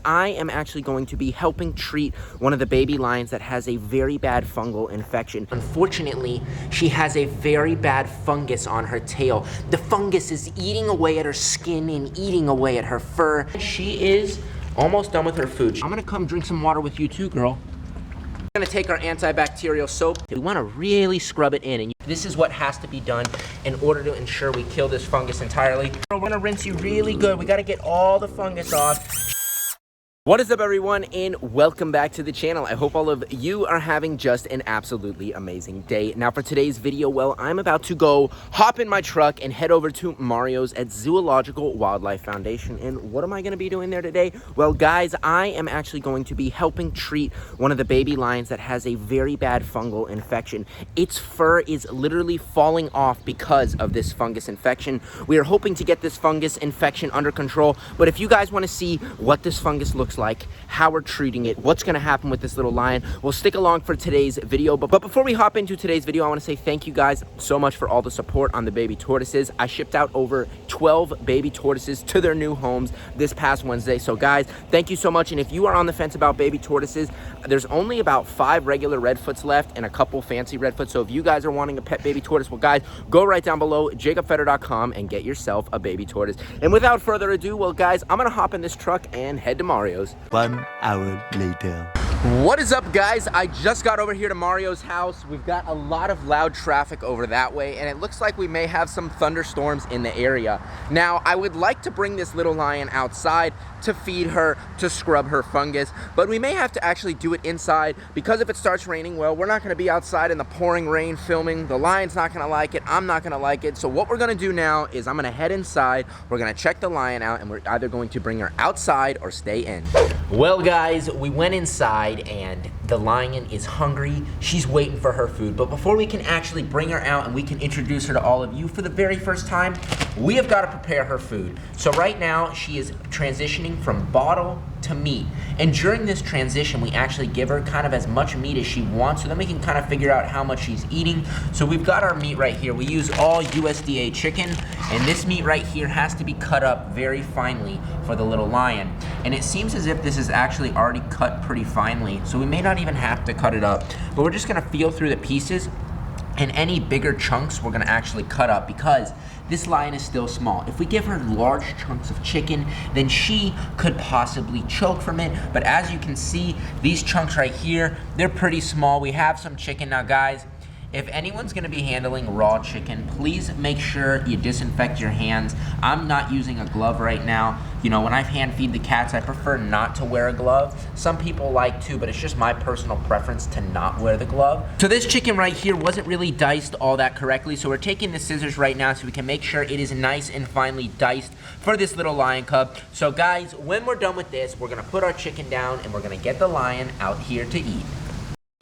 I am actually going to be helping treat one of the baby lions that has a very bad fungal infection. Unfortunately, she has a very bad fungus on her tail. The fungus is eating away at her skin and eating away at her fur. She is almost done with her food. I'm gonna come drink some water with you too, girl. We're gonna take our antibacterial soap. We wanna really scrub it in, and this is what has to be done in order to ensure we kill this fungus entirely. We're gonna rinse you really good. We gotta get all the fungus off. What is up, everyone, and welcome back to the channel. I hope all of you are having just an absolutely amazing day. Now for today's video, well, I'm about to go hop in my truck and head over to Mario's at Zoological Wildlife Foundation. And what am I going to be doing there today? Well, guys, I am actually going to be helping treat one of the baby lions that has a very bad fungal infection. Its fur is literally falling off because of this fungus infection. We are hoping to get this fungus infection under control, but if you guys want to see what this fungus looks like, how we're treating it, what's going to happen with this little lion, well, stick along for today's video. But before we hop into today's video, I want to say thank you guys so much for all the support on the baby tortoises. I shipped out over 12 baby tortoises to their new homes this past Wednesday. So guys, thank you so much. And if you are on the fence about baby tortoises, there's only about 5 regular redfoots left and a couple fancy redfoots. So if you guys are wanting a pet baby tortoise, well guys, go right down below jacobfeder.com and get yourself a baby tortoise. And without further ado, well guys, I'm gonna hop in this truck and head to Mario's. 1 hour later. What is up, guys? I just got over here to Mario's house. We've got a lot of loud traffic over that way, and it looks like we may have some thunderstorms in the area. Now, I would like to bring this little lion outside to feed her, to scrub her fungus, but we may have to actually do it inside because if it starts raining, well, we're not gonna be outside in the pouring rain filming. The lion's not gonna like it, I'm not gonna like it. So what we're gonna do now is I'm gonna head inside, we're gonna check the lion out, and we're either going to bring her outside or stay in. Well, guys, we went inside and the lion is hungry. She's waiting for her food. But before we can actually bring her out and we can introduce her to all of you for the very first time, we have got to prepare her food. So right now she is transitioning from bottle to meat. And during this transition, we actually give her kind of as much meat as she wants, so then we can kind of figure out how much she's eating. So we've got our meat right here. We use all USDA chicken, and this meat right here has to be cut up very finely for the little lion. And it seems as if this is actually already cut pretty finely, so we may not even have to cut it up. But we're just gonna feel through the pieces, and any bigger chunks we're gonna actually cut up because this lion is still small. If we give her large chunks of chicken, then she could possibly choke from it. But as you can see, these chunks right here, they're pretty small. We have some chicken. Now guys, if anyone's gonna be handling raw chicken, please make sure you disinfect your hands. I'm not using a glove right now. You know, when I hand feed the cats, I prefer not to wear a glove. Some people like to, but it's just my personal preference to not wear the glove. So this chicken right here wasn't really diced all that correctly, so we're taking the scissors right now so we can make sure it is nice and finely diced for this little lion cub. So guys, when we're done with this, we're gonna put our chicken down and we're gonna get the lion out here to eat.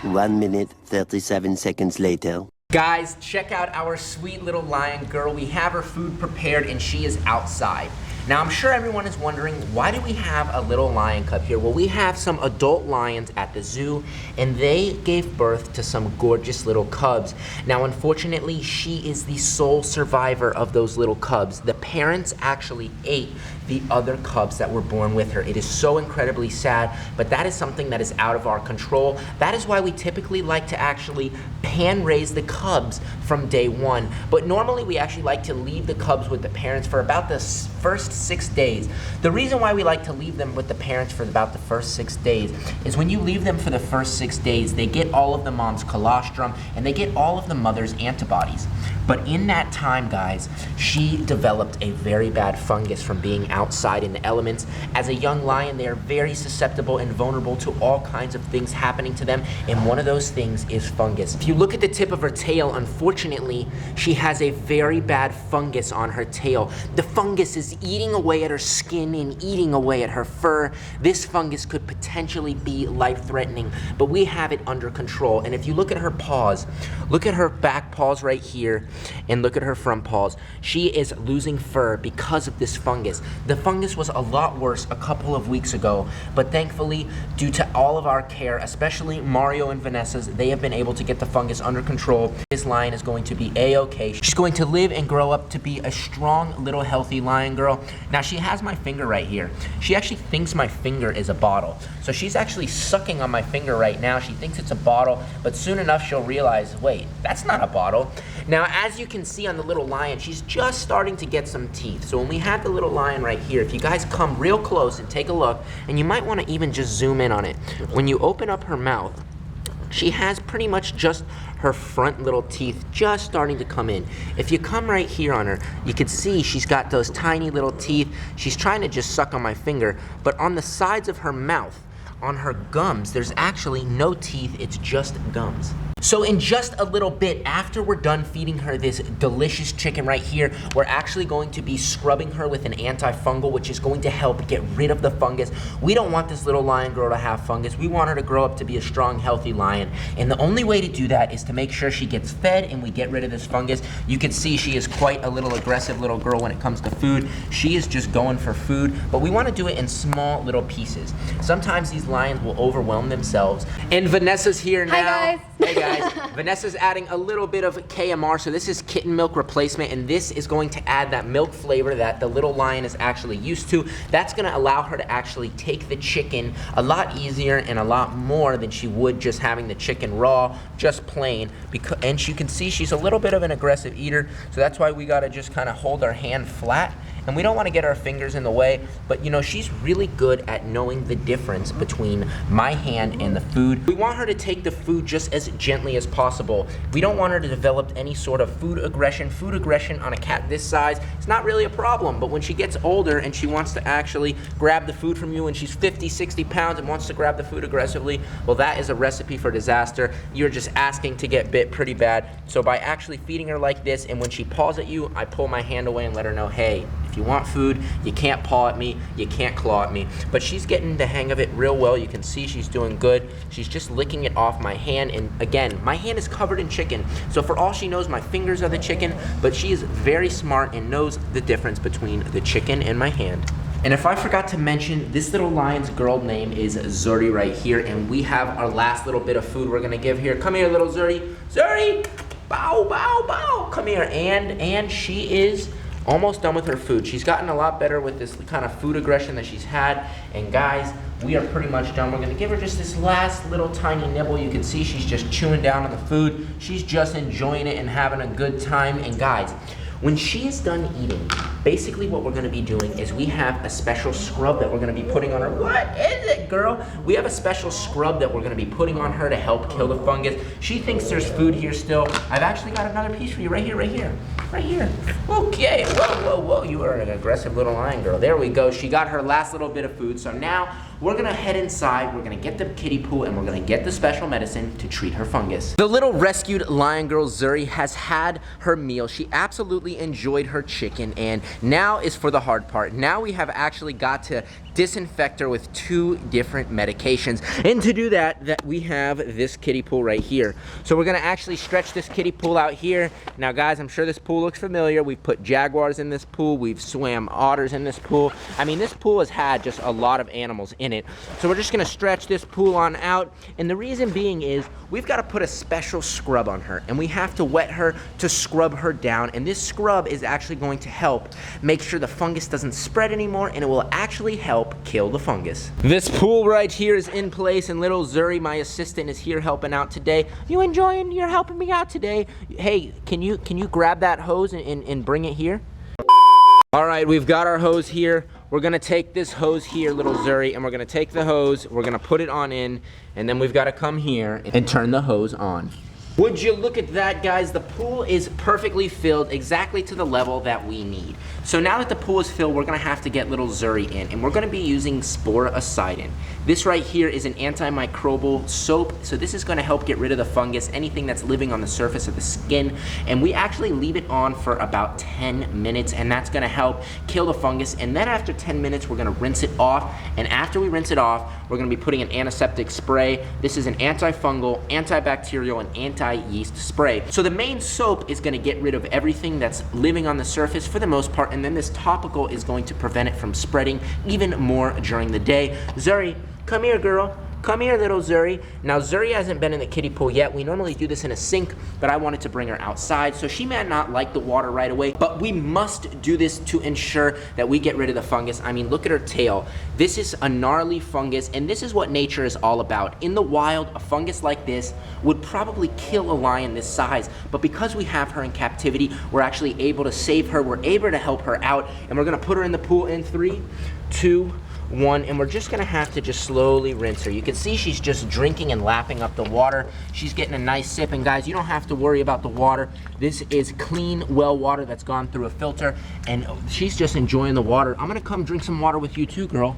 1 minute, 37 seconds later. Guys, check out our sweet little lion girl. We have her food prepared and she is outside. Now, I'm sure everyone is wondering, why do we have a little lion cub here? Well, we have some adult lions at the zoo, and they gave birth to some gorgeous little cubs. Now, unfortunately, she is the sole survivor of those little cubs. The parents actually ate the other cubs that were born with her. It is so incredibly sad, but that is something that is out of our control. That is why we typically like to actually pan raise the cubs from day one. But normally we actually like to leave the cubs with the parents for about the first 6 days. The reason why we like to leave them with the parents for about the first 6 days is when you leave them for the first 6 days, they get all of the mom's colostrum and they get all of the mother's antibodies. But in that time, guys, she developed a very bad fungus from being outside in the elements. As a young lion, they are very susceptible and vulnerable to all kinds of things happening to them, and one of those things is fungus. If you look at the tip of her tail, unfortunately, she has a very bad fungus on her tail. The fungus is eating away at her skin and eating away at her fur. This fungus could potentially be life-threatening, but we have it under control. And if you look at her paws, look at her back paws right here, and look at her front paws. She is losing fur because of this fungus. The fungus was a lot worse a couple of weeks ago, but thankfully, due to all of our care, especially Mario and Vanessa's, they have been able to get the fungus under control. This lion is going to be a-okay. She's going to live and grow up to be a strong little healthy lion girl. Now she has my finger right here. She actually thinks my finger is a bottle. So she's actually sucking on my finger right now. She thinks it's a bottle, but soon enough she'll realize, wait, that's not a bottle. Now, as you can see on the little lion, she's just starting to get some teeth. So when we have the little lion right here, if you guys come real close and take a look, and you might want to even just zoom in on it. When you open up her mouth, she has pretty much just her front little teeth just starting to come in. If you come right here on her, you can see she's got those tiny little teeth. She's trying to just suck on my finger, but on the sides of her mouth, on her gums, there's actually no teeth, it's just gums. So in just a little bit, after we're done feeding her this delicious chicken right here, we're actually going to be scrubbing her with an antifungal, which is going to help get rid of the fungus. We don't want this little lion girl to have fungus. We want her to grow up to be a strong, healthy lion. And the only way to do that is to make sure she gets fed and we get rid of this fungus. You can see she is quite a little aggressive little girl when it comes to food. She is just going for food, but we want to do it in small little pieces. Sometimes these lions will overwhelm themselves. And Vanessa's here now. Hi guys. Hey guys, Vanessa's adding a little bit of KMR, so this is kitten milk replacement, and this is going to add that milk flavor that the little lion is actually used to. That's gonna allow her to actually take the chicken a lot easier and a lot more than she would just having the chicken raw, just plain. And you can see she's a little bit of an aggressive eater, so that's why we gotta just kind of hold our hand flat. And we don't want to get our fingers in the way, but you know, she's really good at knowing the difference between my hand and the food. We want her to take the food just as gently as possible. We don't want her to develop any sort of food aggression. Food aggression on a cat this size, it's not really a problem, but when she gets older and she wants to actually grab the food from you and she's 50, 60 pounds and wants to grab the food aggressively, well, that is a recipe for disaster. You're just asking to get bit pretty bad. So by actually feeding her like this, and when she paws at you, I pull my hand away and let her know, hey, if you want food, you can't paw at me, you can't claw at me. But she's getting the hang of it real well. You can see she's doing good. She's just licking it off my hand, and again, my hand is covered in chicken. So for all she knows, my fingers are the chicken, but she is very smart and knows the difference between the chicken and my hand. And if I forgot to mention, this little lion's girl name is Zuri right here, and we have our last little bit of food we're gonna give here. Come here, little Zuri. Zuri! Bow, bow, bow! Come here. And she is almost done with her food. She's gotten a lot better with this kind of food aggression that she's had. And guys, we are pretty much done. We're gonna give her just this last little tiny nibble. You can see she's just chewing down on the food. She's just enjoying it and having a good time. And guys, when she is done eating, basically what we're gonna be doing is we have a special scrub that we're gonna be putting on her. What is it, girl? We have a special scrub that we're gonna be putting on her to help kill the fungus. She thinks there's food here still. I've actually got another piece for you right here, right here, right here. Okay, whoa, whoa, whoa, you are an aggressive little lion girl. There we go, she got her last little bit of food. So now we're gonna head inside, we're gonna get the kiddie pool, and we're gonna get the special medicine to treat her fungus. The little rescued lion girl Zuri has had her meal. She absolutely enjoyed her chicken, and now is for the hard part. Now we have actually got to disinfect her with 2 different medications. And to do that, we have this kiddie pool right here. So we're gonna actually stretch this kiddie pool out here. Now guys, I'm sure this pool looks familiar. We've put jaguars in this pool. We've swam otters in this pool. I mean, this pool has had just a lot of animals in it. So we're just gonna stretch this pool on out. And the reason being is we've gotta put a special scrub on her, and we have to wet her to scrub her down. And this scrub is actually going to help make sure the fungus doesn't spread anymore, and it will actually help kill the fungus. This pool right here is in place, and little Zuri, my assistant, is here helping out today. You enjoying? You're helping me out today. Hey, can you grab that hose and bring it here? All right, we've got our hose here. We're gonna take this hose here, little Zuri, and we're gonna take the hose, we're gonna put it on in, and then we've gotta come here and turn the hose on. Would you look at that, guys? The pool is perfectly filled, exactly to the level that we need. So now that the pool is filled, we're gonna have to get little Zuri in, and we're gonna be using sporocidin. This right here is an antimicrobial soap, so this is gonna help get rid of the fungus, anything that's living on the surface of the skin, and we actually leave it on for about 10 minutes, and that's gonna help kill the fungus. And then after 10 minutes, we're gonna rinse it off, and after we rinse it off, we're gonna be putting an antiseptic spray. This is an antifungal, antibacterial, and anti-yeast spray. So the main soap is gonna get rid of everything that's living on the surface for the most part, and then this topical is going to prevent it from spreading even more during the day. Zuri, come here, girl. Come here, little Zuri. Now, Zuri hasn't been in the kiddie pool yet. We normally do this in a sink, but I wanted to bring her outside, so she may not like the water right away, but we must do this to ensure that we get rid of the fungus. I mean, look at her tail. This is a gnarly fungus, and this is what nature is all about. In the wild, a fungus like this would probably kill a lion this size, but because we have her in captivity, we're actually able to save her. We're able to help her out, and we're gonna put her in the pool in 3, 2, 1, and we're just gonna have to just slowly rinse her. You can see she's just drinking and lapping up the water. She's getting a nice sip, and guys, you don't have to worry about the water. This is clean well water that's gone through a filter, and she's just enjoying the water. I'm gonna come drink some water with you too, girl.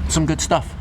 Some good stuff.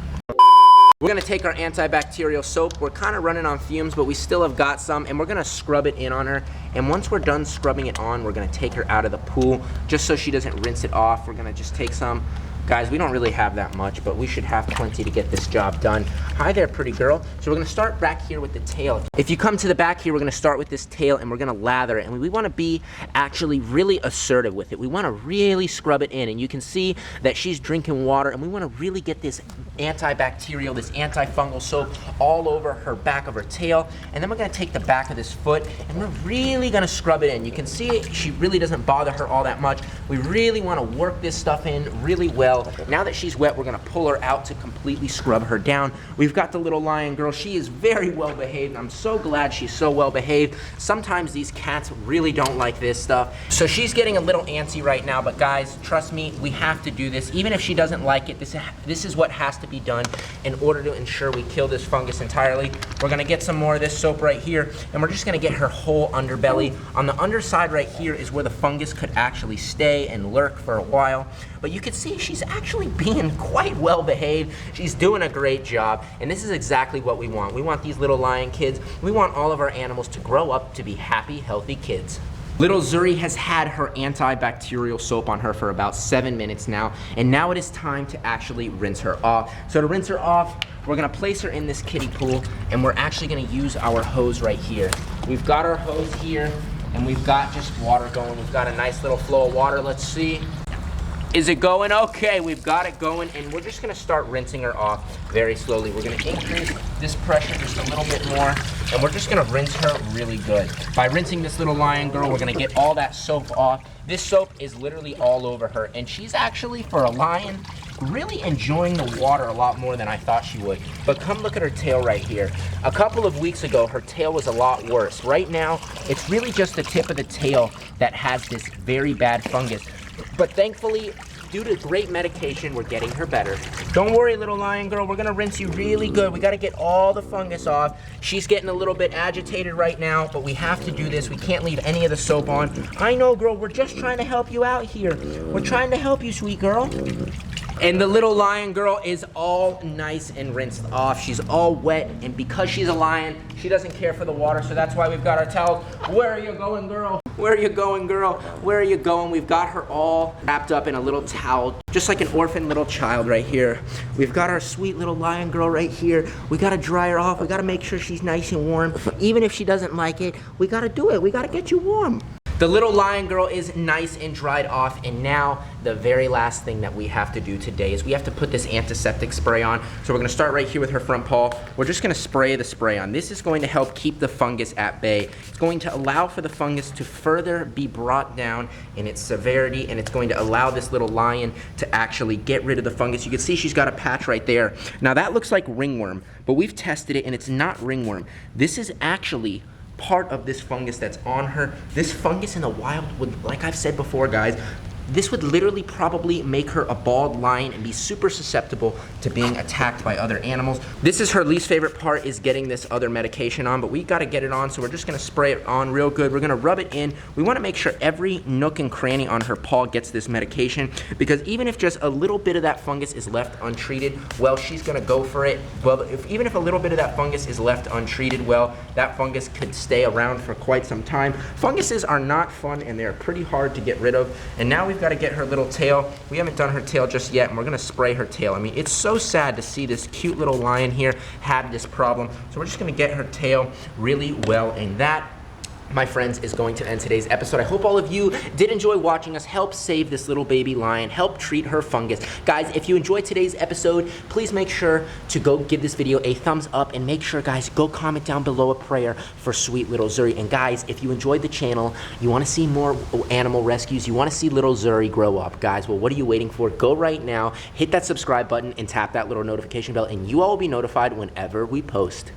We're gonna take our antibacterial soap. We're kind of running on fumes, but we still have got some, and we're gonna scrub it in on her. And once we're done scrubbing it on, we're gonna take her out of the pool, just so she doesn't rinse it off. We're gonna just take some. Guys, we don't really have that much, but we should have plenty to get this job done. Hi there, pretty girl. So we're gonna start back here with the tail. If you come to the back here, we're gonna start with this tail, and we're gonna lather it. And we wanna be actually really assertive with it. We wanna really scrub it in, and you can see that she's drinking water, and we wanna really get this antibacterial, this antifungal soap all over her back of her tail. And then we're gonna take the back of this foot, and we're really gonna scrub it in. You can see she really doesn't bother her all that much. We really wanna work this stuff in really well. Now that she's wet, we're gonna pull her out to completely scrub her down. We've got the little lion girl. She is very well behaved, and I'm so glad she's so well behaved. Sometimes these cats really don't like this stuff. So she's getting a little antsy right now, but guys, trust me, we have to do this. Even if she doesn't like it, this is what has to be done in order to ensure we kill this fungus entirely. We're gonna get some more of this soap right here, and we're just gonna get her whole underbelly. On the underside right here is where the fungus could actually stay and lurk for a while. But you can see she's actually being quite well behaved. She's doing a great job, and this is exactly what we want. We want these little lion kids. We want all of our animals to grow up to be happy, healthy kids. Little Zuri has had her antibacterial soap on her for about 7 minutes now, and now it is time to actually rinse her off. So to rinse her off, we're gonna place her in this kiddie pool, and we're actually gonna use our hose right here. We've got our hose here, and we've got just water going. We've got a nice little flow of water. Let's see. Is it going? Okay, we've got it going, and we're just gonna start rinsing her off very slowly. We're gonna increase this pressure just a little bit more, and we're just gonna rinse her really good. By rinsing this little lion girl, we're gonna get all that soap off. This soap is literally all over her, and she's actually, for a lion, really enjoying the water a lot more than I thought she would. But come look at her tail right here. A couple of weeks ago, her tail was a lot worse. Right now, it's really just the tip of the tail that has this very bad fungus. But thankfully, due to great medication, we're getting her better. Don't worry, little lion girl, we're gonna rinse you really good. We gotta get all the fungus off. She's getting a little bit agitated right now, but we have to do this. We can't leave any of the soap on. I know, girl, we're just trying to help you out here. We're trying to help you, sweet girl. And the little lion girl is all nice and rinsed off. She's all wet, and because she's a lion, she doesn't care for the water, so that's why we've got our towels. Where are you going, girl? Where are you going, girl? Where are you going? We've got her all wrapped up in a little towel, just like an orphan little child right here. We've got our sweet little lion girl right here. We gotta dry her off. We gotta make sure she's nice and warm. Even if she doesn't like it, we gotta do it. We gotta get you warm. The little lion girl is nice and dried off, and now the very last thing that we have to do today is we have to put this antiseptic spray on. So we're gonna start right here with her front paw. We're just gonna spray the spray on. This is going to help keep the fungus at bay. It's going to allow for the fungus to further be brought down in its severity, and it's going to allow this little lion to actually get rid of the fungus. You can see she's got a patch right there. Now that looks like ringworm, but we've tested it and it's not ringworm. This is actually part of this fungus that's on her. This fungus in the wild would, like I've said before, guys, this would literally probably make her a bald lion and be super susceptible to being attacked by other animals. This is her least favorite part, is getting this other medication on, but we gotta get it on, so we're just gonna spray it on real good. We're gonna rub it in. We wanna make sure every nook and cranny on her paw gets this medication, because even if just a little bit of that fungus is left untreated, well, she's gonna go for it. Well, even if a little bit of that fungus is left untreated, well, that fungus could stay around for quite some time. Funguses are not fun, and they're pretty hard to get rid of. And now we've got to get her little tail. We haven't done her tail just yet, and we're gonna spray her tail. I mean, it's so sad to see this cute little lion here had this problem. So we're just gonna get her tail really well, and that my friends, is going to end today's episode. I hope all of you did enjoy watching us help save this little baby lion, help treat her fungus. Guys, if you enjoyed today's episode, please make sure to go give this video a thumbs up, and make sure, guys, go comment down below a prayer for sweet little Zuri. And guys, if you enjoyed the channel, you want to see more animal rescues, you want to see little Zuri grow up, guys, well, what are you waiting for? Go right now, hit that subscribe button, and tap that little notification bell, and you all will be notified whenever we post.